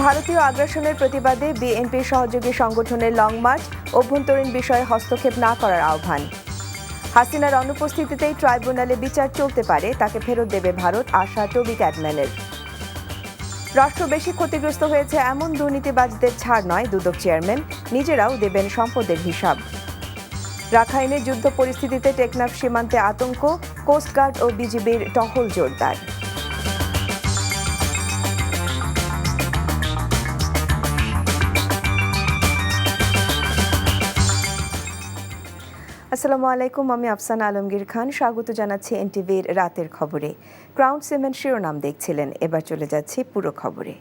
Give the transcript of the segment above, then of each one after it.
ভারতীয় আগ্রাসনের প্রতিবাদে বিএনপির সহযোগী সংগঠনের লং মার্চ, অভ্যন্তরীণ বিষয়ে হস্তক্ষেপ না করার আহ্বান। হাসিনার অনুপস্থিতিতেই ট্রাইব্যুনালে বিচার চলতে পারে, তাকে ফেরত দেবে ভারত, আশা টবি ক্যাডম্যানের। রাষ্ট্র বেশি ক্ষতিগ্রস্ত হয়েছে এমন দুর্নীতিবাজদের ছাড় নয় দুদক চেয়ারম্যান, নিজেরাও দেবেন সম্পদের হিসাব। রাখাইনে যুদ্ধ পরিস্থিতিতে টেকনাফ সীমান্তে আতঙ্ক, কোস্টগার্ড ও বিজিবির টহল জোরদার। আসসালামু আলাইকুম, আমি আফসানা আলমগীর খান, স্বাগত জানাচ্ছি এনটিভির রাতের খবরে। ক্রাউন সিমেন্ট শিরোনাম দেখছিলেন, এবার চলে যাচ্ছি পুরো খবরে।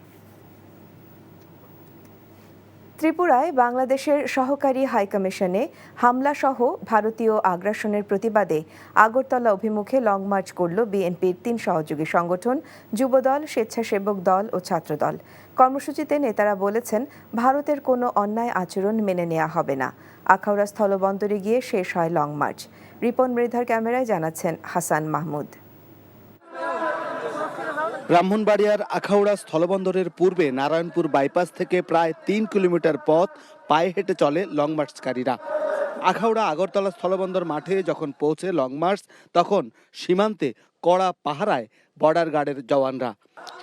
ত্রিপুরায় বাংলাদেশের সহকারী হাইকমিশনে হামলাসহ ভারতীয় আগ্রাসনের প্রতিবাদে আগরতলা অভিমুখে লং মার্চ করল বিএনপির ৩ সহযোগী সংগঠন, যুবদল, স্বেচ্ছাসেবক দল ও ছাত্রদল। কর্মসূচিতে নেতারা বলেছেন, ভারতের কোনো অন্যায় আচরণ মেনে নেওয়া হবে না। আখাউড়া স্থলবন্দরে গিয়ে শেষ হয় লং মার্চ। রিপন মৃধার ক্যামেরায় জানাচ্ছেন হাসান মাহমুদ। ব্রাহ্মণবাড়িয়ার আখাউড়া স্থলবন্দরের পূর্বে নারায়ণপুর বাইপাস থেকে প্রায় ৩ কিলোমিটার পথ পায়ে হেঁটে চলে লং মার্চকারীরা। আখাউড়া আগরতলা স্থলবন্দর মাঠে যখন পৌঁছে লং মার্চ, তখন সীমান্তে কড়া পাহারায় বর্ডার গার্ডের জওয়ানরা।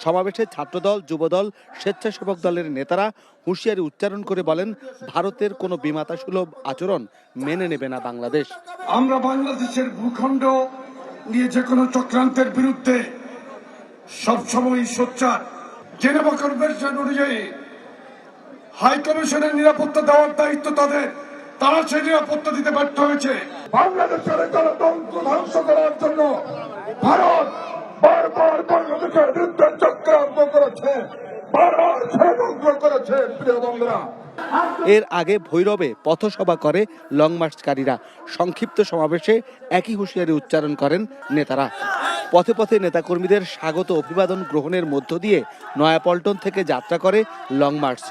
সমাবেশে ছাত্রদল, যুবদল, স্বেচ্ছাসেবক দলের নেতারা হুঁশিয়ারি উচ্চারণ করে বলেন, ভারতের কোনো বিমাতা সুলভ আচরণ মেনে নেবে না বাংলাদেশ। আমরা বাংলাদেশের ভূখণ্ড নিয়ে যে কোনো চক্রান্তের বিরুদ্ধে সবসময় সোচ্চার। জেনেভা কনভেনশন অনুযায়ী হাই কমিশনের নিরাপত্তা দেওয়ার দায়িত্ব তাদের, তারা সেই নিরাপত্তা দিতে ব্যর্থ হয়েছে। বাংলাদেশের গণতন্ত্র ধ্বংস করার জন্য ভারত বারবার বাংলাদেশের বিরুদ্ধে চক্রান্ত করেছে, বারবার ষড়যন্ত্র করেছে। প্রিয় বন্ধুরা, এর আগে ভৈরবে পথসভা করে লং মার্চকারীরা। সংক্ষিপ্ত সমাবেশে একই হুঁশিয়ারি উচ্চারণ করেন নেতারা। পথে পথে নেতাকর্মীদের স্বাগত অভিবাদন গ্রহণের মধ্য দিয়ে নয়াপল্টন থেকে যাত্রা করে লং মার্চ।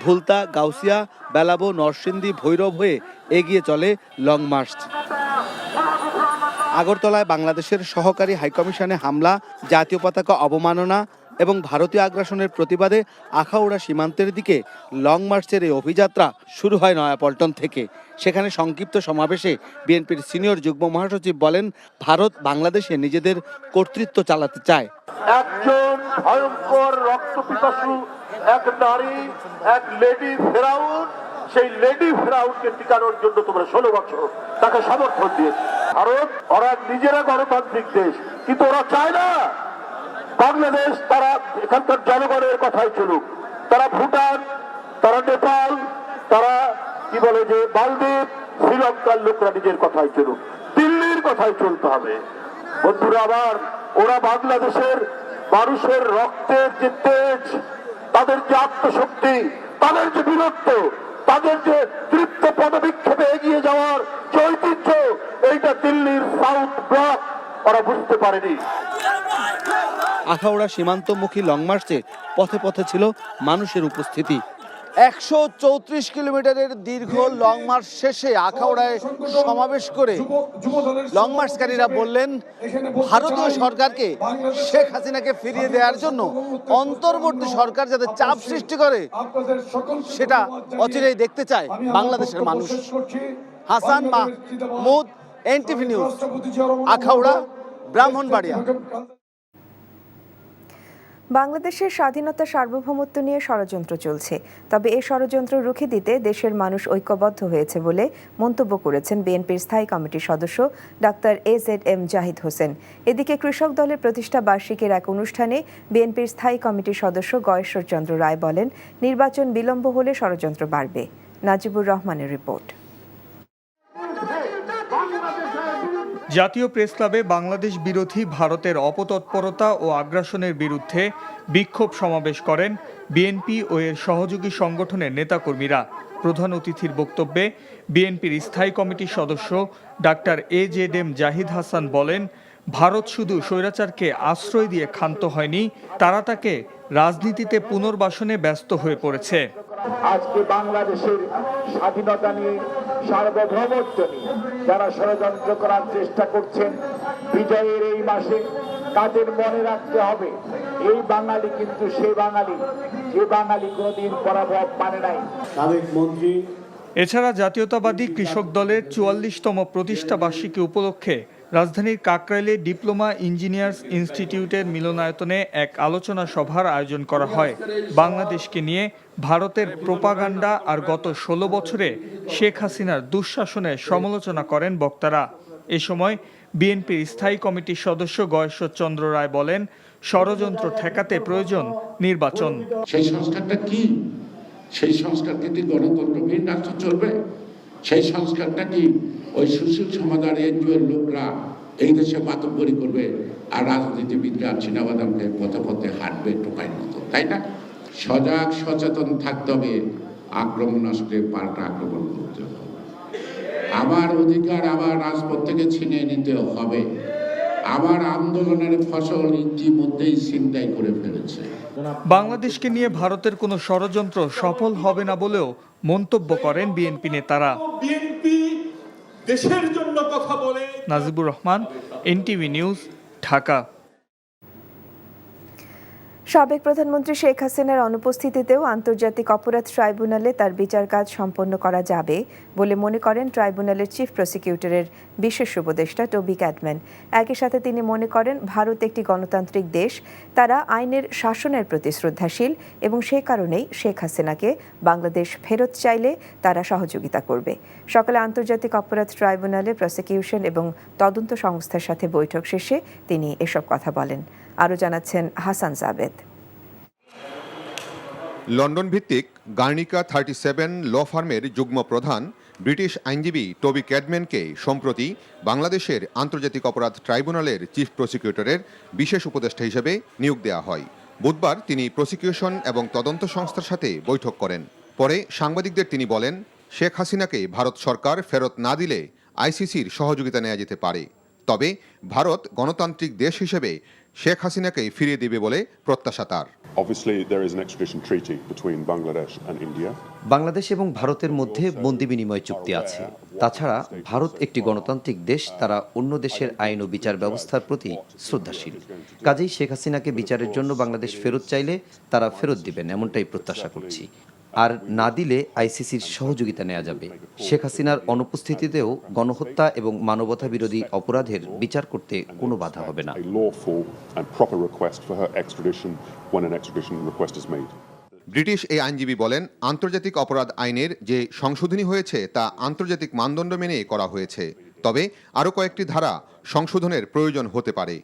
ভুলতা, গাউসিয়া, বেলাবো, নরসিংদী, ভৈরব হয়ে এগিয়ে চলে লং মার্চ। আগরতলায় বাংলাদেশের সহকারী হাইকমিশনে হামলা, জাতীয় পতাকা অবমাননা এবং ভারতীয় আগ্রাসনের প্রতিবাদে আখাউড়া সীমান্তের দিকে লং মার্চের এই অভিযাত্রা শুরু হয় নয়াপল্টন থেকে। সেখানে সংক্ষিপ্ত সমাবেশে বিএনপির সিনিয়র যুগ্ম মহাসচিব বলেন, ভারত বাংলাদেশে নিজেদের কর্তৃত্ব চালাতে চায়। একজন ভয়ঙ্কর রক্তপিপাসু এক নারী, এক লেডি ফেরাউন, সেই লেডি ফেরাউনকে টিকানোর জন্য তোমরা 16 বছর তাকে সমর্থন দিয়েছে। ভারত, ওরা নিজেরা গণতান্ত্রিক দেশ, কিন্তু ওরা চায় না বাংলাদেশ, তারা এখানকার জনগণের কথাই চলুক। তারা ভুটান, তারা নেপাল, তারা কি বলে যে মালদ্বীপ, শ্রীলঙ্কার লোকরা নিজের কথাই চলুক, দিল্লির কথাই চলতে হবে। বন্ধুরা আবার, ওরা বাংলাদেশের মানুষের রক্তের যে তেজ, তাদের যে আত্মশক্তি, তাদের যে বীরত্ব, তাদের যে তৃপ্ত পদবিক্ষেপে এগিয়ে যাওয়ার যে ঐতিহ্য, এইটা দিল্লির সাউথ ব্লক ওরা বুঝতে পারেনি। আখাউড়া সীমান্তমুখী লং মার্চে পথে পথে ছিল মানুষের উপস্থিতি। 134 কিলোমিটারের দীর্ঘ লং মার্চ শেষে আখাউড়ায় সমাবেশ করে লং মার্চকারীরা বললেন, ভারতীয় সরকারকে, শেখ হাসিনাকে ফিরিয়ে দেওয়ার জন্য অন্তর্বর্তী সরকার যাতে চাপ সৃষ্টি করে, সেটা অচিরেই দেখতে চায় বাংলাদেশের মানুষ। Hasan Mahmud, NTV news, Akhaura, Brahmanbaria. বাংলাদেশের স্বাধীনতা সার্বভৌমত্ব নিয়ে ষড়যন্ত্র চলছে, তবে এই ষড়যন্ত্র রুখে দিতে দেশের মানুষ ঐক্যবদ্ধ হয়েছে বলে মন্তব্য করেছেন বিএনপির স্থায়ী কমিটির সদস্য ডাক্তার AZM জাহিদ হোসেন। এদিকে কৃষক দলের প্রতিষ্ঠা বার্ষিকীর এক অনুষ্ঠানে বিএনপির স্থায়ী কমিটির সদস্য গয়েশ্বর চন্দ্র রায় বলেন, নির্বাচন বিলম্ব হলে ষড়যন্ত্র বাড়বে। নাজিবুর রহমানের রিপোর্ট। জাতীয় প্রেস ক্লাবে বাংলাদেশ বিরোধী ভারতের অপতৎপরতা ও আগ্রাসনের বিরুদ্ধে বিক্ষোভ সমাবেশ করেন বিএনপি ও এর সহযোগী সংগঠনের নেতাকর্মীরা। প্রধান অতিথির বক্তব্যে বিএনপির স্থায়ী কমিটির সদস্য ডাক্তার AZM জাহিদ হাসান বলেন, ভারত শুধু স্বৈরাচারকে আশ্রয় দিয়ে ক্ষান্ত হয়নি, তারা তাকে রাজনীতিতে পুনর্বাসনে ব্যস্ত হয়ে পড়েছে। আজকে বাংলাদেশের স্বাধীনতা নিয়ে, সার্বভৌমত্ব নিয়ে যারা ষড়যন্ত্র করার চেষ্টা করছেন, বিজয়ের এই মাসে তাদের মনে রাখতে হবে এই বাঙালি কিন্তু সে বাঙালি যে বাঙালি কোনোদিন পরাভব মানে নাই। সাবেক মন্ত্রী এছাড়া জাতীয়তাবাদী কৃষক দলের ৪৪তম প্রতিষ্ঠা বার্ষিকী উপলক্ষে রাজধানীর কাকরাইলে ডিপ্লোমা ইঞ্জিনিয়ার্স ইনস্টিটিউটের মিলনায়তনে এক আলোচনা সভার আয়োজন করা হয়। বাংলাদেশকে নিয়ে ভারতের প্রোপাগান্ডা আর গত ১৬ বছরে শেখ হাসিনার দুঃশাসনের সমালোচনা করেন বক্তারা। এ সময় বিএনপির স্থায়ী কমিটির সদস্য গয়েশ্বর চন্দ্র রায় বলেন, ষড়যন্ত্র ঠেকাতে প্রয়োজন নির্বাচন। সেই সংস্কারটা কি? সেই সংস্কারকে কি গণতন্ত্রবিহীন রাষ্ট্র চলবে? সেই সংস্কারটা কি ওই সুশীল সমাজ আর এনজিওর লোকরা এই দেশে মাতব্বরি করবে আর রাজনীতিবিদরা চিনাবাদামকে পথে পথে হাঁটবে টোকাইয়ের মতো, তাই না? সজাগ সচেতন থাকতে হবে। আক্রমণ আসলে পাল্টা আক্রমণ করতে হবে। আমার অধিকার আবার রাজপথ থেকে ছিনিয়ে নিতে হবে। আমার আন্দোলনের ফসল ইতিমধ্যেই ছিনতাই করে ফেলেছে। বাংলাদেশকে নিয়ে ভারতের কোনো ষড়যন্ত্র সফল হবে না বলেও মন্তব্য করেন বিএনপি নেতারা। বিএনপি দেশের জন্য কথা বলে। Najibur Rahman, NTV news, Dhaka. সাবেক প্রধানমন্ত্রী শেখ হাসিনার অনুপস্থিতিতেও আন্তর্জাতিক অপরাধ ট্রাইব্যুনালে তার বিচার কাজ সম্পন্ন করা যাবে বলে মনে করেন ট্রাইব্যুনালের চিফ প্রসিকিউটরের বিশেষ উপদেষ্টা টবি ক্যাডম্যান। একই সাথে তিনি মনে করেন ভারত একটি গণতান্ত্রিক দেশ, তারা আইনের শাসনের প্রতি শ্রদ্ধাশীল এবং সে কারণেই শেখ হাসিনাকে বাংলাদেশ ফেরত চাইলে তারা সহযোগিতা করবে। সকালে আন্তর্জাতিক অপরাধ ট্রাইব্যুনালে প্রসিকিউশন এবং তদন্ত সংস্থার সাথে বৈঠক শেষে তিনি এসব কথা বলেন। আরও জানাচ্ছেন হাসান জাবেদ। লন্ডন ভিত্তিক গার্নিকা 37 ল ফার্মের যুগ্ম প্রধান ব্রিটিশ আইনজীবী টবি ক্যাডম্যানকে সম্প্রতি বাংলাদেশের আন্তর্জাতিক অপরাধ ট্রাইব্যুনালের চিফ প্রসিকিউটরের বিশেষ উপদেষ্টা হিসেবে নিয়োগ দেওয়া হয়। বুধবার তিনি প্রসিকিউশন এবং তদন্ত সংস্থার সাথে বৈঠক করেন। পরে সাংবাদিকদের তিনি বলেন, শেখ হাসিনাকে ভারত সরকার ফেরত না দিলে আইসিসির সহযোগিতা নেওয়া যেতে পারে, তবে ভারত গণতান্ত্রিক দেশ হিসেবে শেখ হাসিনাকে ফিরিয়ে দেবে বলে প্রত্যাশা তার। বাংলাদেশ এবং ভারতের মধ্যে বন্দি বিনিময় চুক্তি আছে। তাছাড়া ভারত একটি গণতান্ত্রিক দেশ, তারা অন্য দেশের আইন ও বিচার ব্যবস্থার প্রতি শ্রদ্ধাশীল। কাজেই শেখ হাসিনাকে বিচারের জন্য বাংলাদেশ ফেরত চাইলে তারা ফেরত দিবেন, এমনটাই প্রত্যাশা করছি। আর না দিলে আইসিসির সহযোগিতা নেওয়া যাবে। শেখ হাসিনার অনুপস্থিতিতেও গণহত্যা এবং মানবতা বিরোধী অপরাধের বিচার করতে কোনো বাধা হবে না। ব্রিটিশ এই আইনজীবী বলেন, আন্তর্জাতিক অপরাধ আইনের যে সংশোধনী হয়েছে তা আন্তর্জাতিক মানদণ্ড মেনে করা হয়েছে, তবে আরও কয়েকটি ধারা সংশোধনের প্রয়োজন হতে পারে।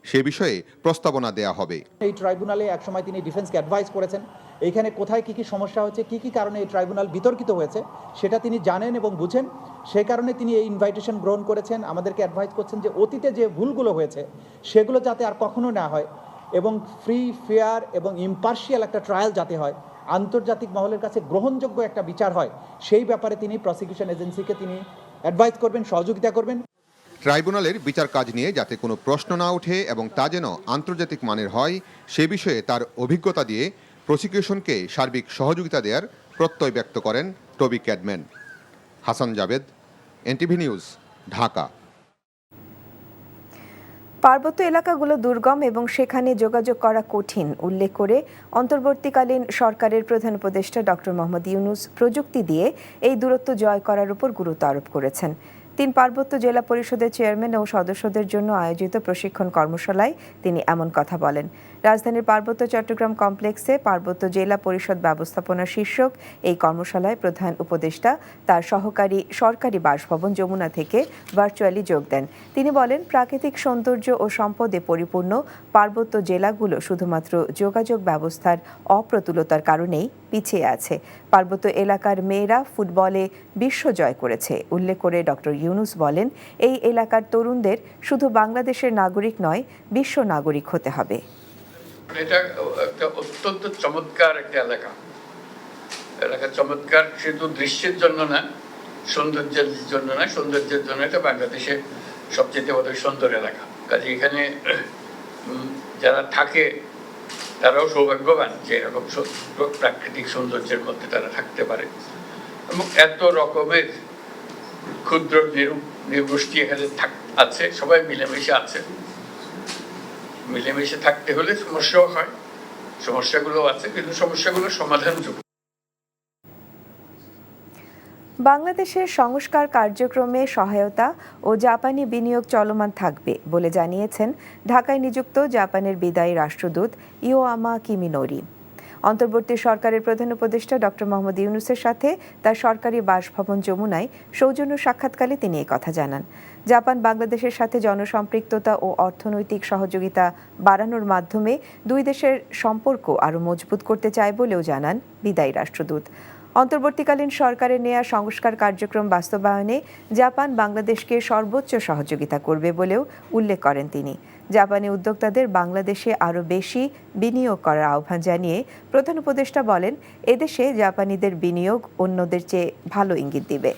সে বিষয়ে প্রস্তাবনা দেয়া হবে। এই ট্রাইব্যুনালে একসময় তিনি ডিফেন্সকে অ্যাডভাইস করেছেন, এইখানে কোথায় কি সমস্যা হচ্ছে, কি কারণে এই ট্রাইব্যুনাল বিতর্কিত হয়েছে সেটা তিনি জানেন এবং বুঝেন। সেই কারণে তিনি এই ইনভাইটেশন গ্রহণ করেছেন, আমাদেরকে অ্যাডভাইস করছেন যে অতীতে যে ভুলগুলো হয়েছে সেগুলো যাতে আর কখনো না হয় এবং ফ্রি, ফেয়ার এবং ইম্পার্শিয়াল একটা ট্রায়াল যাতে হয়, আন্তর্জাতিক মহলের কাছে গ্রহণযোগ্য একটা বিচার হয়, সেই ব্যাপারে তিনি প্রসিকিউশন এজেন্সিকে তিনি অ্যাডভাইস করবেন, সহযোগিতা করবেন। ট্রাইব্যুনালের বিচার কাজ নিয়ে যাতে কোনো প্রশ্ন না ওঠে এবং তা যেন আন্তর্জাতিক মানের হয়, সে বিষয়ে তার অভিজ্ঞতা দিয়ে প্রসিকিউশনকে সার্বিক সহযোগিতা দেওয়ার প্রত্যয় ব্যক্ত করেন Toby Cadman. Hasan Jabed, NTV news, Dhaka. পার্বত্য এলাকাগুলো দুর্গম এবং সেখানে যোগাযোগ করা কঠিন উল্লেখ করে অন্তর্বর্তীকালীন সরকারের প্রধান উপদেষ্টা ডক্টর মোহাম্মদ ইউনূস প্রযুক্তি দিয়ে এই দূরত্ব জয় করার উপর গুরুত্ব আরোপ করেছেন। 3 পার্বত্য জেলা পরিষদের চেয়ারম্যান ও সদস্যদের জন্য আয়োজিত প্রশিক্ষণ কর্মশালায় তিনি এমন কথা বলেন। রাজধানীর পার্বত্য চট্টগ্রাম কমপ্লেক্সে পার্বত্য জেলা পরিষদ ব্যবস্থাপনা শীর্ষক এই কর্মশালায় প্রধান উপদেষ্টা তার সহকারী সরকারি বাসভবন যমুনা থেকে ভার্চুয়ালি যোগ দেন। তিনি বলেন, প্রাকৃতিক সৌন্দর্য ও সম্পদে পরিপূর্ণ পার্বত্য জেলাগুলো শুধুমাত্র যোগাযোগ ব্যবস্থার অপ্রতুলতার কারণেই পিছিয়ে আছে। পার্বত্য এলাকার মেয়েরা ফুটবলে বিশ্ব জয় করেছে উল্লেখ করে ডক্টর ইউনূস বলেন, এই এলাকার তরুণদের শুধু বাংলাদেশের নাগরিক নয়, বিশ্ব নাগরিক হতে হবে। এটা একটা অত্যন্ত চমৎকার একটা এলাকা চমৎকার শুধু দৃশ্যের জন্য না, সৌন্দর্যের জন্য না, সৌন্দর্যের জন্য এটা বাংলাদেশের সবচেয়ে বড় সুন্দর এলাকা। কাজে এখানে যারা থাকে তারাও সৌভাগ্যবান যে এরকম প্রাকৃতিক সৌন্দর্যের মধ্যে তারা থাকতে পারে এবং এত রকমের ক্ষুদ্র নৃগোষ্ঠী এখানে আছে, সবাই মিলেমিশে আছে। মিলেমিশে থাকতে হলে সমস্যাও হয়, সমস্যাগুলো আছে, কিন্তু সমস্যাগুলো সমাধানযোগ্য। বাংলাদেশের সংস্কার কার্যক্রমে সহায়তা ও জাপানি বিনিয়োগ চলমান থাকবে বলে জানিয়েছেন ঢাকায় নিযুক্ত জাপানের বিদায়ী রাষ্ট্রদূত ইওয়ামা কিমিনোরি। অন্তর্বর্তী সরকারের প্রধান উপদেষ্টা ডক্টর মোহাম্মদ ইউনূসের সাথে তার সরকারি বাসভবন যমুনায় সৌজন্য সাক্ষাৎকালে তিনি এই কথা জানান। জাপান বাংলাদেশের সাথে জনসম্পৃক্ততা ও অর্থনৈতিক সহযোগিতা বাড়ানোর মাধ্যমে দুই দেশের সম্পর্ক আরও মজবুত করতে চায় বলেও জানান বিদায়ী রাষ্ট্রদূত। অন্তর্বর্তীকালীন সরকারের নেয়া সংস্কার কার্যক্রম বাস্তবায়নে জাপান বাংলাদেশকে সর্বোচ্চ সহযোগিতা করবে বলেও উল্লেখ করেন তিনি। জাপানি উদ্যোক্তাদের বাংলাদেশে আরও বেশি বিনিয়োগ করার আহ্বান জানিয়ে প্রধান উপদেষ্টা বলেন, এদেশে জাপানিদের বিনিয়োগ অন্যদের চেয়ে ভালো ইঙ্গিত দিবে।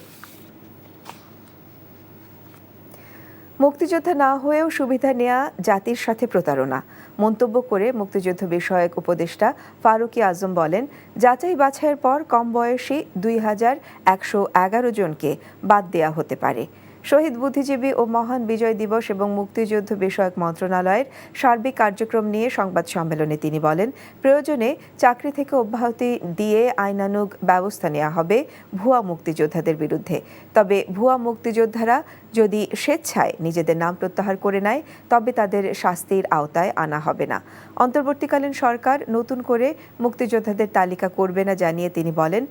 মুক্তিযোদ্ধা না হয়েও সুবিধা নেওয়া জাতির সাথে প্রতারণা মন্তব্য করে মুক্তিযুদ্ধ বিষয়ক উপদেষ্টা ফারুকী আজম বলেন, যাচাই বাছাইয়ের পর কম বয়সী 2111 জনকে বাদ দেয়া হতে পারে। শহীদ বুদ্ধিজীবী ও মহান বিজয় দিবস এবং মুক্তিযুদ্ধ বিষয়ক মন্ত্রণালয়ের সার্বিক কার্যক্রম নিয়ে সংবাদ সম্মেলনে তিনি বলেন, প্রয়োজনে চাকরি থেকে অব্যাহতি দিয়ে আইনানুগ ব্যবস্থা নেওয়া হবে ভুয়া মুক্তিযোদ্ধাদের বিরুদ্ধে। তবে ভুয়া মুক্তিযোদ্ধারা যদি স্বেচ্ছায় নিজেদের নাম প্রত্যাহার করে নেয় তবে তাদের শাস্তির আওতায় আনা হবে না। অন্তর্বর্তীকালীন সরকার নতুন করে মুক্তিযোদ্ধাদের তালিকা করবে না জানিয়ে তিনি বলেন,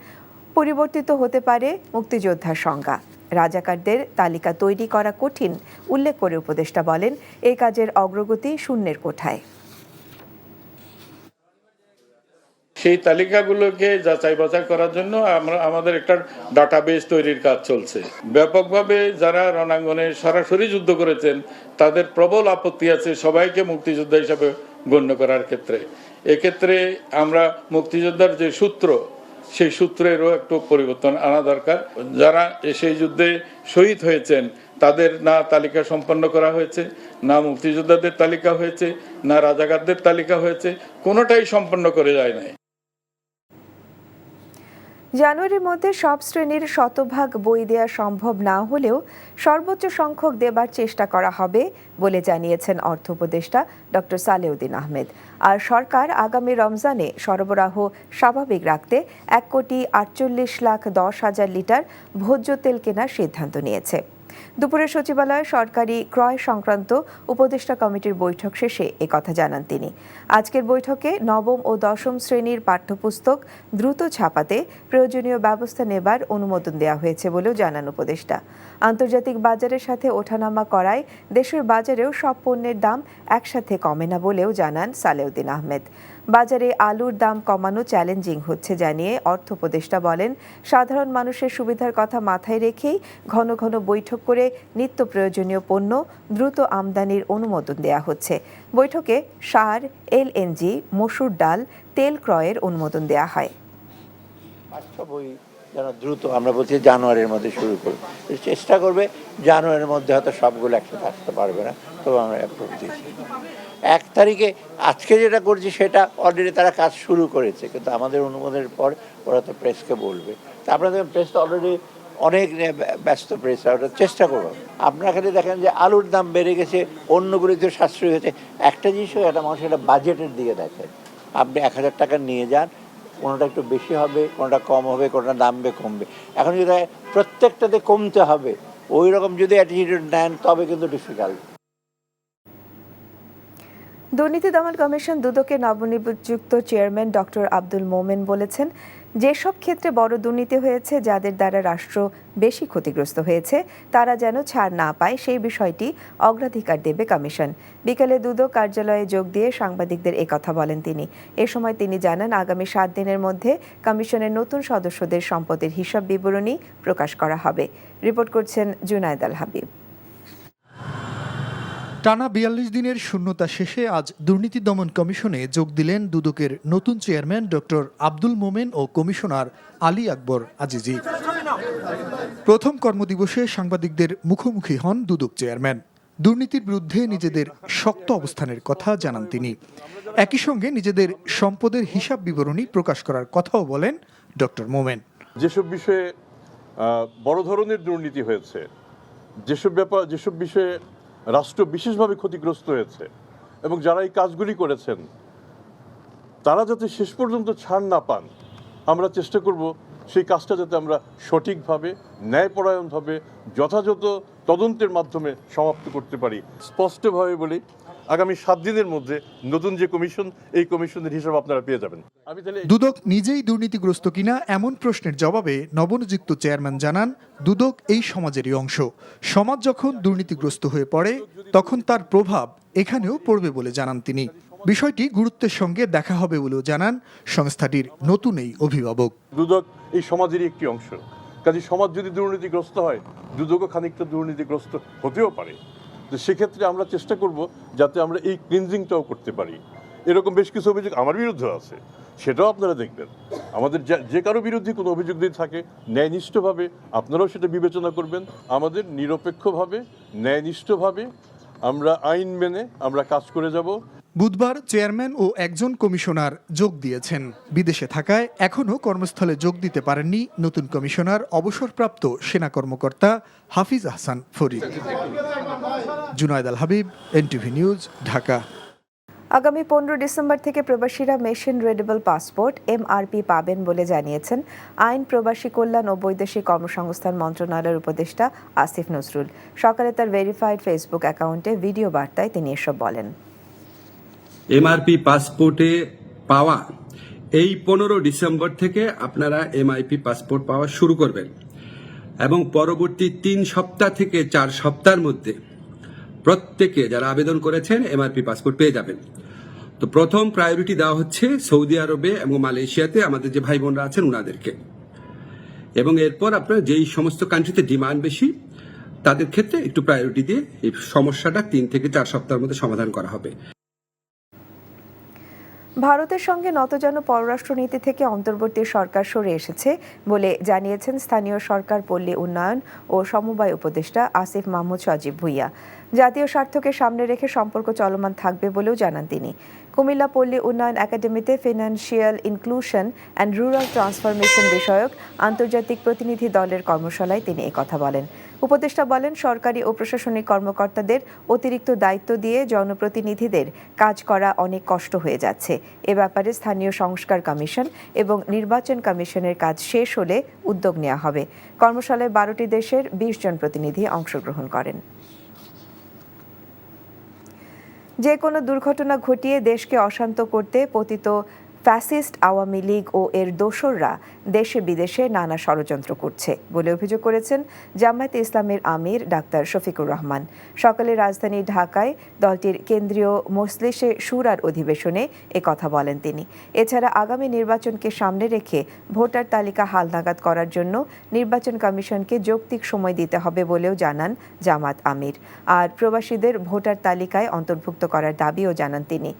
পরিবর্তিত হতে পারে মুক্তিযোদ্ধার সংজ্ঞা। রাজাকারদের তালিকা তৈরি করা কঠিন উল্লেখ করে উপদেষ্টা বলেন, এই কাজের অগ্রগতি শূন্যের কোঠায়। সেই তালিকাগুলোকে যাচাই বাছাই করার জন্য আমাদের একটা ডাটাবেস তৈরির কাজ চলছে। ব্যাপকভাবে যারা রণাঙ্গনে সরাসরি যুদ্ধ করেছেন তাদের প্রবল আপত্তি আছে সবাইকে মুক্তিযোদ্ধা হিসাবে গণ্য করার ক্ষেত্রে। এক্ষেত্রে আমরা মুক্তিযোদ্ধার যে সূত্র, সেই সূত্রেরও একটু পরিবর্তন আনা দরকার। যারা সেই যুদ্ধে শহীদ হয়েছেন তাদের না তালিকা সম্পন্ন করা হয়েছে, না মুক্তিযোদ্ধাদের তালিকা হয়েছে, না রাজাকারদের তালিকা হয়েছে, কোনোটাই সম্পন্ন করে যায় নাই। জানুয়ারির মধ্যে সব শ্রেণীর শতভাগ বই দেওয়া সম্ভব না হলেও সর্বোচ্চ সংখ্যক দেবার চেষ্টা করা হবে বলে জানিয়েছেন অর্থ উপদেষ্টা ডক্টর সালেউদ্দিন আহমেদ। আর সরকার আগামী রমজানে সরবরাহ স্বাভাবিক রাখতে 1,48,10,000 লিটার ভোজ্য তেল কেনার সিদ্ধান্ত নিয়েছে। দুপুরে সচিবালয়ে সরকারি ক্রয় সংক্রান্ত উপদেষ্টা কমিটির বৈঠক শেষে একথা জানান তিনি। আজকের বৈঠকে নবম ও দশম শ্রেণীর পাঠ্যপুস্তক দ্রুত ছাপাতে প্রয়োজনীয় ব্যবস্থা নেবার অনুমোদন দেওয়া হয়েছে বলেও জানান উপদেষ্টা। আন্তর্জাতিক বাজারের সাথে ওঠানামা করায় দেশের বাজারেও সব পণ্যের দাম একসাথে কমে না বলেও জানান সালেউদ্দিন আহমেদ। বাজারে আলুর দাম কমানো চ্যালেঞ্জিং হচ্ছে জানিয়ে অর্থ উপদেষ্টা বলেন, সাধারণ মানুষের সুবিধার কথা মাথায় রেখেই ঘন ঘন বৈঠক করে নিত্য প্রয়োজনীয় পণ্য দ্রুত আমদানির অনুমোদন দেওয়া হচ্ছে। বৈঠকে সার, এলএনজি, মসুর ডাল, তেল ক্রয়ের অনুমোদন দেওয়া হয়। বই যেন দ্রুত, আমরা বলছি জানুয়ারির মধ্যে শুরু করব, চেষ্টা করবে জানুয়ারির মধ্যে হয়তো সবগুলো একসাথে আসতে পারবে না, তবে আমরা অ্যাপ্রুভ দিয়েছি। 1 তারিখে আজকে যেটা করছি সেটা অলরেডি তারা কাজ শুরু করেছে, কিন্তু আমাদের অনুমোদনের পর ওরা তো প্রেসকে বলবে। তা আপনারা দেখেন প্রেস তো অলরেডি অনেক ব্যস্ত প্রেস, ওটা চেষ্টা করবো। আপনারা খালি দেখেন যে আলুর দাম বেড়ে গেছে, অন্যগুলিতে সাশ্রয় হয়েছে। একটা জিনিসও একটা মানুষ এটা বাজেটের দিকে দেখে। আপনি 1,000 টাকা নিয়ে যান, কোনোটা একটু বেশি হবে, কোনোটা কম হবে, কোনোটা দামবে কমবে। এখন যদি প্রত্যেকটাতে কমতে হবে, ওই রকম যদি অ্যাটিটিউড নেন তবে কিন্তু ডিফিকাল্ট। দুর্নীতি দমন কমিশন দুদকের নবনিযুক্ত চেয়ারম্যান ডক্টর আব্দুল মোমেন বলেছেন, যেসব ক্ষেত্রে বড় দুর্নীতি হয়েছে, যাদের দ্বারা রাষ্ট্র বেশি ক্ষতিগ্রস্ত হয়েছে, তারা যেন ছাড় না পায় সেই বিষয়টি অগ্রাধিকার দেবে কমিশন। বিকেলে দুদক কার্যালয়ে যোগ দিয়ে সাংবাদিকদের একথা বলেন তিনি। এ সময় তিনি জানান, আগামী 7 দিনের মধ্যে কমিশনের নতুন সদস্যদের সম্পদের হিসাব বিবরণী প্রকাশ করা হবে। রিপোর্ট করছেন জুনায়েদ আল হাবিব। টানা 42 দিনের শূন্যতা শেষে আজ দুর্নীতি দমন কমিশনে যোগ দিলেন দুদকের নতুন চেয়ারম্যান ডক্টর আব্দুল মোমেন ও কমিশনার আলী আকবর আজিজি। প্রথম কর্মদিবসে সাংবাদিকদের মুখোমুখি হন দুদক চেয়ারম্যান। দুর্নীতির বিরুদ্ধে নিজেদের শক্ত অবস্থানের কথা জানান তিনি। একই সঙ্গে নিজেদের সম্পদের হিসাব বিবরণী প্রকাশ করার কথাও বলেন ডক্টর মোমেন। যেসব বিষয়ে বড় ধরনের দুর্নীতি হয়েছে, যেসব বিষয়ে রাষ্ট্র বিশেষভাবে ক্ষতিগ্রস্ত হয়েছে, এবং যারা এই কাজগুলি করেছেন তারা যাতে শেষ পর্যন্ত ছাড় না পান, আমরা চেষ্টা করব সেই কাজটা যাতে আমরা সঠিকভাবে, ন্যায়পরায়ণভাবে, যথাযথ তদন্তের মাধ্যমে সমাপ্ত করতে পারি। স্পষ্টভাবে বলি, আগামী 7 দিনের মধ্যে নতুন যে কমিশন, এই কমিশনের হিসাব আপনারা পেয়ে যাবেন। আমি তাহলে দুদক নিজেই দুর্নীতিগ্রস্ত কিনা এমন প্রশ্নের জবাবে নবনিযুক্ত চেয়ারম্যান জানান, দুদক এই সমাজেরই অংশ। সমাজ যখন দুর্নীতিগ্রস্ত হয়ে পড়ে তখন তার প্রভাব এখানেও পড়বে বলে জানান তিনি। বিষয়টি গুরুত্বের সঙ্গে দেখা হবে বলেও জানান সংস্থাটির নতুন এই অভিভাবক। দুদক এই সমাজেরই একটি অংশ, কাজে সমাজ যদি দুর্নীতিগ্রস্ত হয়, দুদকও খানিকটা দুর্নীতিগ্রস্ত হতেও পারে। তো সেক্ষেত্রে আমরা চেষ্টা করব যাতে আমরা এই ক্লিনজিংটাও করতে পারি। এরকম বেশ কিছু অভিযোগ আমার বিরুদ্ধে আছে, সেটাও আপনারা দেখবেন। আমাদের যে কারো বিরুদ্ধে কোনো অভিযোগ যদি থাকে, ন্যায়নিষ্ঠভাবে আপনারাও সেটা বিবেচনা করবেন। আমাদের নিরপেক্ষভাবে, ন্যায়নিষ্ঠভাবে আমরা আইন মেনে আমরা কাজ করে যাব। বুধবার চেয়ারম্যান ও একজন কমিশনার যোগ দিয়েছেন। বিদেশে থাকায় এখনও কর্মস্থলে যোগ দিতে পারেননি নতুন কমিশনার অবসরপ্রাপ্ত সেনা কর্মকর্তা হাফিজ আহসান ফরিদ। জুনায়েদ আল হাবিব, এনটিভি নিউজ, ঢাকা। আগামী 15 ডিসেম্বর থেকে প্রবাসীরা মেশিন রিডেবল পাসপোর্ট MRP পাবেন বলে জানিয়েছেন আইন, প্রবাসী কল্যাণ ও বৈদেশিক কর্মসংস্থান মন্ত্রণালয়ের উপদেষ্টা আসিফ নজরুল। সকালে তার ভেরিফাইড ফেসবুক অ্যাকাউন্টে ভিডিও বার্তায় তিনি এসব বলেন। MRP পাসপোর্টে পাওয়া এই 15 ডিসেম্বর থেকে আপনারা MIP পাসপোর্ট পাওয়া শুরু করবেন এবং পরবর্তী 3 সপ্তাহ থেকে 4 সপ্তাহের মধ্যে প্রত্যেকে যারা আবেদন করেছেন MRP পাসপোর্ট পেয়ে যাবেন। তো প্রথম প্রায়োরিটি দেওয়া হচ্ছে সৌদি আরবে এবং মালয়েশিয়াতে আমাদের যে ভাই বোনরা আছেন ওনাদেরকে, এবং এরপর আপনার যেই সমস্ত কান্ট্রিতে ডিমান্ড বেশি তাদের ক্ষেত্রে একটু প্রায়োরিটি দিয়ে এই সমস্যাটা 3 থেকে 4 সপ্তাহের মধ্যে সমাধান করা হবে। ভারতের সঙ্গে নতজান পররাষ্ট্রনীতি থেকে অন্তর্বর্তী সরকার সরে এসেছে বলে জানিয়েছেন স্থানীয় সরকার, পল্লী উন্নয়ন ও সমবায় উপদেষ্টা আসিফ মাহমুদ সজীব ভুইয়া। জাতীয় স্বার্থকে সামনে রেখে সম্পর্ক চলমান থাকবে বলেও জানান তিনি। কুমিল্লা পল্লী উন্নয়ন একাডেমিতে financial inclusion and rural transformation বিষয়ক আন্তর্জাতিক প্রতিনিধি দলের কর্মশালায় তিনি একথা বলেন। উপদেষ্টা বলেন, সরকারি ও প্রশাসনিক কর্মকর্তাদের অতিরিক্ত দায়িত্ব দিয়ে জনপ্রতিনিধিদের কাজ করা অনেক কষ্ট হয়ে যাচ্ছে। এ ব্যাপারে স্থানীয় সংস্কার কমিশন এবং নির্বাচন কমিশনের কাজ শেষ হলে উদ্যোগ নেওয়া হবে। কর্মশালায় 12টি দেশের 20 জন প্রতিনিধি অংশগ্রহণ করেন। যে কোনো দুর্ঘটনা ঘটিয়ে দেশকে অশান্ত করতে পতিত ফ্যাসিস্ট আওয়ামী লীগ ও এর দোসররা দেশে বিদেশে নানা ষড়যন্ত্র করছে বলে অভিযোগ করেছেন জামায়াতে ইসলামের আমির ডাক্তার শফিকুর রহমান। সকালে রাজধানী ঢাকায় দলটির কেন্দ্রীয় মজলিসে শুরার অধিবেশনে কথা বলেন তিনি। এছাড়া আগামী নির্বাচনকে সামনে রেখে ভোটার তালিকা হালনাগাদ করার জন্য নির্বাচন কমিশনকে যৌক্তিক সময় দিতে হবে বলেও জানান জামাত আমির। আর প্রবাসীদের ভোটার তালিকায় অন্তর্ভুক্ত করার দাবিও জানান তিনি।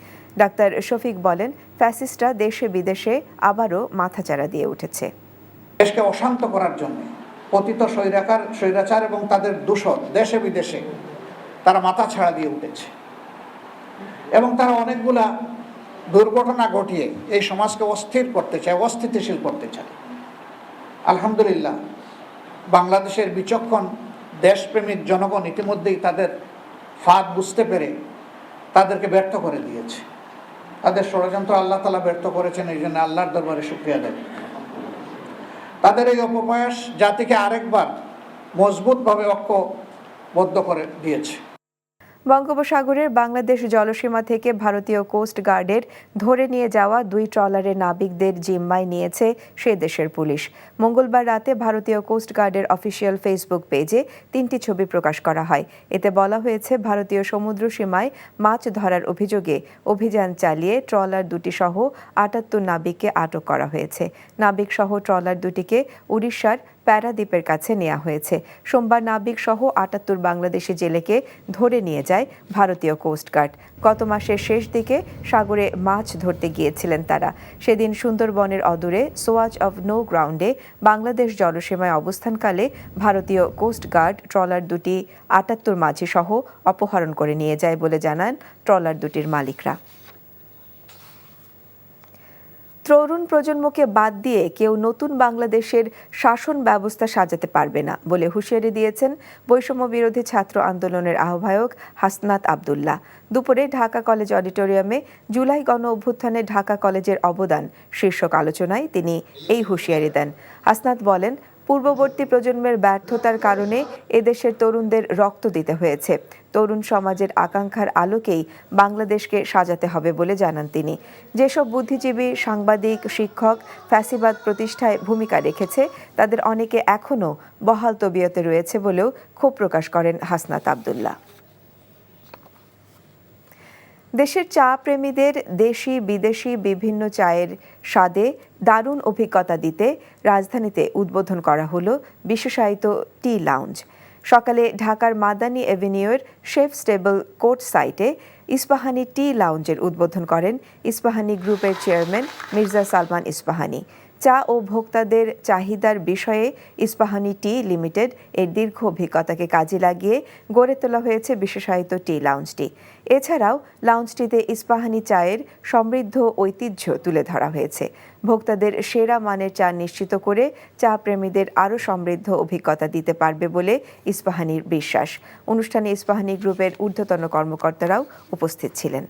ডাক্তার শফিক বলেন, ফ্যাসিস্টরা দেশে বিদেশে আবারও মাথাচাড়া দিয়ে উঠেছে। দেশকে অশান্ত করার জন্য পতিত স্বৈরাচার এবং তাদের দূষণ দেশে বিদেশে তারা মাথাছাড়া দিয়ে উঠেছে এবং তারা অনেকগুলা দুর্ঘটনা ঘটিয়ে এই সমাজকে অস্থির করতে চায়, অস্থিতিশীল করতে চায়। আলহামদুলিল্লাহ, বাংলাদেশের বিচক্ষণ দেশপ্রেমিক জনগণ ইতিমধ্যেই তাদের ফাঁদ বুঝতে পেরে তাদেরকে ব্যর্থ করে দিয়েছে। তাদের ষড়যন্ত্র আল্লাহ তাআলা ব্যর্থ করেছেন, এই জন্য আল্লাহর দরবারে শুকরিয়া দেন। তাদের এই অপপ্রয়াস জাতিকে আরেকবার মজবুতভাবে ঐক্যবদ্ধ করে দিয়েছে। বঙ্গোপসাগরের বাংলাদেশ জলসীমা থেকে ভারতীয় কোস্ট গার্ডের ধরে নিয়ে যাওয়া 2 ট্রলারের নাবিকদের জিম্মায় নিয়েছে সে দেশের পুলিশ। মঙ্গলবার রাতে ভারতীয় কোস্ট গার্ডের অফিসিয়াল ফেসবুক পেজে 3টি ছবি প্রকাশ করা হয়। এতে বলা হয়েছে, ভারতীয় সমুদ্র সীমায় মাছ ধরার অভিযোগে অভিযান চালিয়ে ট্রলার 2টি সহ 78 নাবিককে আটক করা হয়েছে। নাবিক সহ ট্রলার 2টিকে উড়িষ্যার প্যারাদ্বীপের কাছে নেওয়া হয়েছে। সোমবার নাবিক সহ 78 বাংলাদেশি জেলেকে ধরে নিয়ে যায় ভারতীয় কোস্টগার্ড। গত মাসের শেষ দিকে সাগরে মাছ ধরতে গিয়েছিলেন তারা। সেদিন সুন্দরবনের অদূরে সোয়াচ অফ নো গ্রাউন্ডে বাংলাদেশ জলসীমায় অবস্থানকালে ভারতীয় কোস্টগার্ড ট্রলার 2টি 78 মাঝি সহ অপহরণ করে নিয়ে যায় বলে জানান ট্রলার 2টির মালিকরা। তরুণ প্রজন্মকে বাদ দিয়ে কেউ নতুন বাংলাদেশের শাসন ব্যবস্থা সাজাতে পারবে না বলে হুঁশিয়ারি দিয়েছেন বৈষম্য বিরোধী ছাত্র আন্দোলনের আহ্বায়ক হাসনাত আব্দুল্লাহ। দুপুরে ঢাকা কলেজ অডিটোরিয়ামে জুলাই গণ অভ্যুত্থানে ঢাকা কলেজের অবদান শীর্ষক আলোচনায় তিনি এই হুঁশিয়ারি দেন। হাসনাত বলেন, পূর্ববর্তী প্রজন্মের ব্যর্থতার কারণে এদেশের তরুণদের রক্ত দিতে হয়েছে। তরুণ সমাজের আকাঙ্ক্ষার আলোকেই বাংলাদেশকে সাজাতে হবে বলে জানান তিনি। যেসব বুদ্ধিজীবী, সাংবাদিক, শিক্ষক ফ্যাসিবাদ প্রতিষ্ঠায় ভূমিকা রেখেছে তাদের অনেকে এখনও বহাল তবিয়তে রয়েছে বলেও ক্ষোভ প্রকাশ করেন হাসনাত আব্দুল্লাহ। দেশের চা প্রেমীদের দেশি বিদেশি বিভিন্ন চায়ের স্বাদে দারুণ অভিজ্ঞতা দিতে রাজধানীতে উদ্বোধন করা হলো বিশেষায়িত টি লাউঞ্জ। সকালে ঢাকার মাদানী এভিনিউয়ের শেফ স্টেবল কোর্ট সাইটে ইস্পাহানি টি লাউঞ্জের উদ্বোধন করেন ইস্পাহানি গ্রুপের চেয়ারম্যান মির্জা সালমান ইস্পাহানি। চা ও ভোক্তাদের চাহিদার বিষয়ে ইস্পাহানি টি লিমিটেড এর দীর্ঘ অভিজ্ঞতাকে কাজে লাগিয়ে গড়ে তোলা হয়েছে বিশেষায়িত টি লাউঞ্জটি। এছাড়াও লাউঞ্জটিতে ইস্পাহানি চায়ের সমৃদ্ধ ঐতিহ্য তুলে ধরা হয়েছে। ভোক্তাদের সেরা মানের চা নিশ্চিত করে চা প্রেমীদের আরও সমৃদ্ধ অভিজ্ঞতা দিতে পারবে বলে ইস্পাহানির বিশ্বাস। অনুষ্ঠানে ইস্পাহানি গ্রুপের ঊর্ধ্বতন কর্মকর্তারাও উপস্থিত ছিলেন।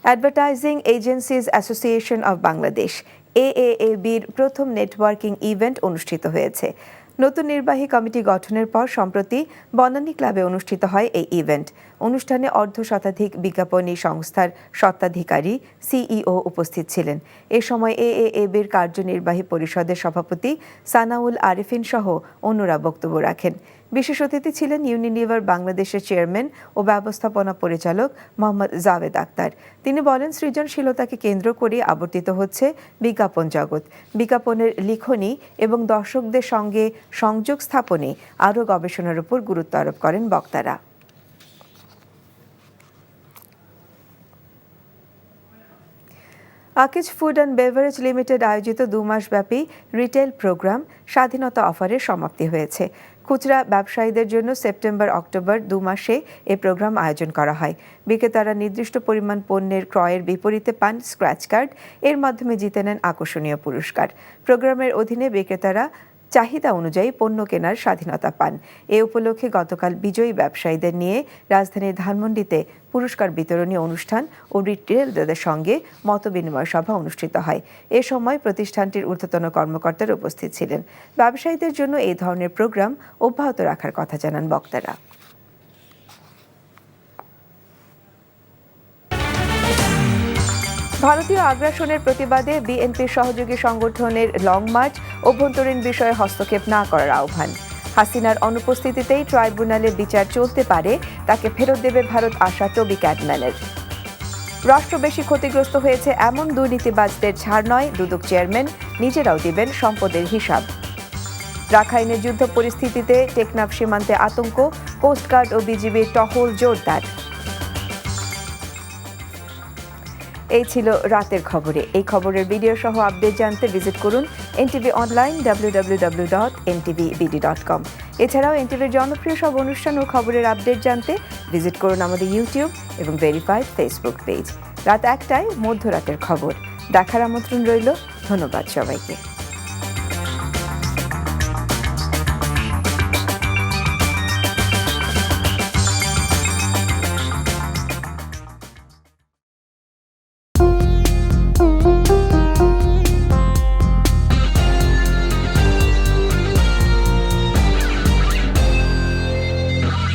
Advertising agencies association of Bangladesh AAAB'র প্রথম নেটওয়ার্কিং ইভেন্ট অনুষ্ঠিত হয়েছে। নতুন নির্বাহী কমিটি গঠনের পর সম্প্রতি বনানী ক্লাবে অনুষ্ঠিত হয় এই ইভেন্ট। অনুষ্ঠানে অর্ধশতাধিক বিজ্ঞাপনী সংস্থার স্বত্বাধিকারী সিইও উপস্থিত ছিলেন। এ সময় AAAB'র কার্যনির্বাহী পরিষদের সভাপতি সানাউল আরিফিন সহ অন্যরা বক্তব্য রাখেন। বিশেষ অতিথি ছিলেন ইউনিলিভার বাংলাদেশের চেয়ারম্যান ও ব্যবস্থাপনা পরিচালক মোহাম্মদ জাভেদ আক্তার। তিনি বলেন, সৃজনশীলতাকে কেন্দ্র করে আবর্তিত হচ্ছে বিজ্ঞাপন জগৎ। বিজ্ঞাপনের লিখনি এবং দর্শকদের সঙ্গে সংযোগ স্থাপনে আরও গবেষণার উপর গুরুত্ব আরোপ করেন বক্তারা। Akij food and beverage limited আয়োজিত 2 মাসব্যাপী রিটেল প্রোগ্রাম স্বাধীনতা অফারের সমাপ্তি হয়েছে। খুচরা ব্যবসায়ীদের জন্য সেপ্টেম্বর-অক্টোবর 2 মাসে এ প্রোগ্রাম আয়োজন করা হয়। বিক্রেতারা নির্দিষ্ট পরিমাণ পণ্যের ক্রয়ের বিপরীতে পান স্ক্র্যাচ কার্ড। এর মাধ্যমে জিতে নেন আকর্ষণীয় পুরস্কার। প্রোগ্রামের অধীনে বিক্রেতারা চাহিদা অনুযায়ী পণ্য কেনার স্বাধীনতা পান। এ উপলক্ষে গতকাল বিজয়ী ব্যবসায়ীদের নিয়ে রাজধানীর ধানমন্ডিতে পুরস্কার বিতরণী অনুষ্ঠান ও রিটেলারদের সঙ্গে মতবিনিময় সভা অনুষ্ঠিত হয়। এ সময় প্রতিষ্ঠানটির ঊর্ধ্বতন কর্মকর্তারা উপস্থিত ছিলেন। ব্যবসায়ীদের জন্য এই ধরনের প্রোগ্রাম অব্যাহত রাখার কথা জানান বক্তারা। ভারতীয় আগ্রাসনের প্রতিবাদে বিএনপির সহযোগী সংগঠনের লং মার্চ, অভ্যন্তরীণ বিষয়ে হস্তক্ষেপ না করার আহ্বান। হাসিনার অনুপস্থিতিতেই ট্রাইব্যুনালে বিচার চলতে পারে, তাকে ফেরত দেবে ভারত আশা টবি ক্যাডম্যানের। রাষ্ট্র বেশি ক্ষতিগ্রস্ত হয়েছে এমন দুর্নীতিবাজদের ছাড় নয়, দুদক চেয়ারম্যান নিজেরাও দিবেন সম্পদের হিসাব। রাখাইনের যুদ্ধ পরিস্থিতিতে টেকনাফ সীমান্তে আতঙ্ক, কোস্টগার্ড ও বিজিবির টহল জোরদার। এই ছিল রাতের খবরে। এই খবরের ভিডিও সহ আপডেট জানতে ভিজিট করুন এনটিভি অনলাইন www.ntvbd.com। এছাড়াও এনটিভির জনপ্রিয় সব অনুষ্ঠান ও খবরের আপডেট জানতে ভিজিট করুন আমাদের ইউটিউব এবং ভেরিফাইড ফেসবুক পেজ। রাত 1টায় মধ্যরাতের খবর দেখার আমন্ত্রণ রইল। ধন্যবাদ সবাইকে।